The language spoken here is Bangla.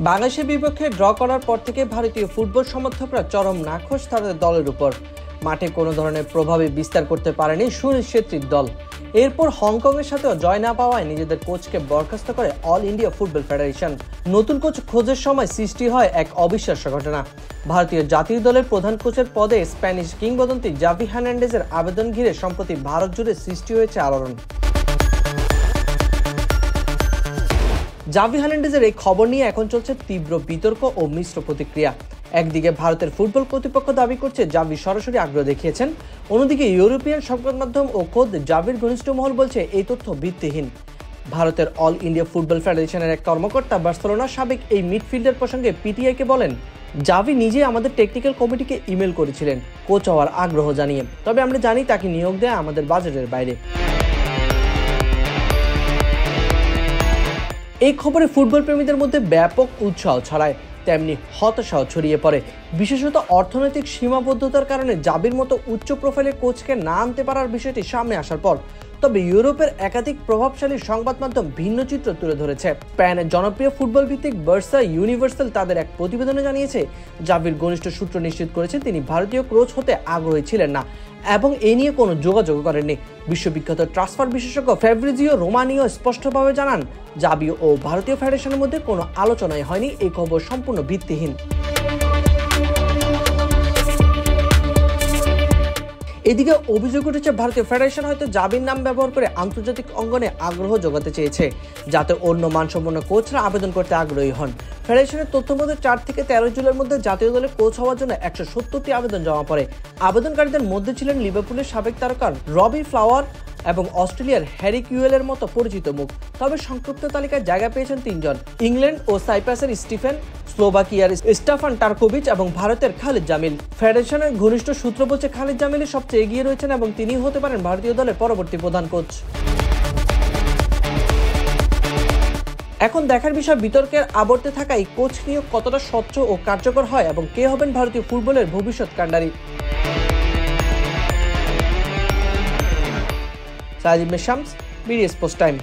বাংলাদেশের বিপক্ষে ড্র করার পর থেকে ভারতীয় ফুটবল সমর্থকরা চরম নাখোশ তাদের দলের উপর। মাঠে কোনো ধরনের প্রভাবই বিস্তার করতে পারেনি সুনীল ছেত্রীর দল। এরপর হংকংয়ের সাথেও জয় না পাওয়ায় নিজেদের কোচকে বরখাস্ত করে অল ইন্ডিয়া ফুটবল ফেডারেশন। নতুন কোচ খোঁজের সময় সৃষ্টি হয় এক অবিশ্বাস্য ঘটনা। ভারতীয় জাতীয় দলের প্রধান কোচের পদে স্প্যানিশ কিংবদন্তি জাভি হার্নান্ডেজের আবেদন ঘিরে সম্প্রতি ভারত জুড়ে সৃষ্টি হয়েছে আলোড়ন। জাভি হার্নান্ডেজের এই খবর নিয়ে এখন চলছে তীব্র বিতর্ক ও মিশ্র প্রতিক্রিয়া। একদিকে ভারতের ফুটবল কর্তৃপক্ষ দাবি করছে জাভি সরাসরি আগ্রহ দেখিয়েছেন, অন্যদিকে ইউরোপিয়ান সংবাদ মাধ্যম ও খোদ জাভির ঘনিষ্ঠ মহল বলছে এই তথ্য ভিত্তিহীন। ভারতের অল ইন্ডিয়া ফুটবল ফেডারেশনের এক কর্মকর্তা বার্সেলোনার সাবেক এই মিডফিল্ডার প্রসঙ্গে পিটিআইকে বলেন, জাভি নিজে আমাদের টেকনিক্যাল কমিটিকে ইমেল করেছিলেন কোচ হওয়ার আগ্রহ জানিয়ে, তবে আমরা জানি তাকে নিয়োগ দেয়া আমাদের বাজেটের বাইরে। এই খবরে ফুটবল প্রেমীদের মধ্যে ব্যাপক উৎসাহ ছড়ায়, তেমনি হতাশাও ছড়িয়ে পড়ে। বিশেষত অর্থনৈতিক সীমাবদ্ধতার কারণে জাভির মতো উচ্চ প্রোফাইলের কোচকে না আনতে পারার বিষয়টি সামনে আসার পর। তবে ইউরোপের একাধিক প্রভাবশালী সংবাদ মাধ্যম ভিন্ন চিত্র তুলে ধরেছে। স্পেনের জনপ্রিয় ফুটবল ভিত্তিক বার্সা ইউনিভার্সাল তাদের এক প্রতিবেদনে জানিয়েছে, জাভির ঘনিষ্ঠ সূত্র নিশ্চিত করেছে তিনি ভারতীয় কোচ হতে আগ্রহী ছিলেন না এবং এ নিয়ে কোনো যোগাযোগ করেননি। বিশ্ববিখ্যাত ট্রান্সফার বিশেষজ্ঞ ফ্যাব্রিজিও রোমানিও স্পষ্টভাবে জানান, জাভি ও ভারতীয় ফেডারেশনের মধ্যে কোনো আলোচনাই হয়নি, এই খবর সম্পূর্ণ ভিত্তিহীন। এদিকে অভিযোগ উঠেছে ভারতীয় ফেডারেশন হয়তো জাভির নাম ব্যবহার করে আন্তর্জাতিক অঙ্গনে আগ্রহ জোগাতে চেয়েছে, যাতে অন্য মানসম্পন্ন কোচরা আবেদন করতে আগ্রহী হন। ফেডারেশনের তথ্য মধ্যে 4 থেকে 13 জুলাইয়ের মধ্যে জাতীয় দলে কোচ হওয়ার জন্য 170টি আবেদন জমা পড়ে। আবেদনকারীদের মধ্যে ছিলেন লিভারপুলের সাবেক তারকা রবি ফ্লাওয়ার এবং অস্ট্রেলিয়ার হ্যারি কিউয়েলের মতো পরিচিত মুখ। তবে সংক্ষিপ্ত তালিকায় জায়গা পেয়েছেন 3 জন, ইংল্যান্ড ও সাইপ্রাসের স্টিফেন, স্লোভাকিয়ার স্টাফান টার্কোভিচ এবং ভারতের খালিদ জামিল। ফেডারেশনের ঘনিষ্ঠ সূত্র বলছে খালিদ জামিলই সবচেয়ে এগিয়ে রয়েছেন এবং তিনিই হতে পারেন ভারতীয় দলের পরবর্তী প্রধান কোচ। এখন দেখার বিষয় বিতর্কের আবর্তে থাকা এই কোচ নিয়োগ কতটা স্বচ্ছ ও কার্যকর হয় এবং কে হবেন ভারতীয় ফুটবলের ভবিষ্যৎ কাণ্ডারি। সাজিদ মেশামস, বিডি স্পোর্টস টাইম।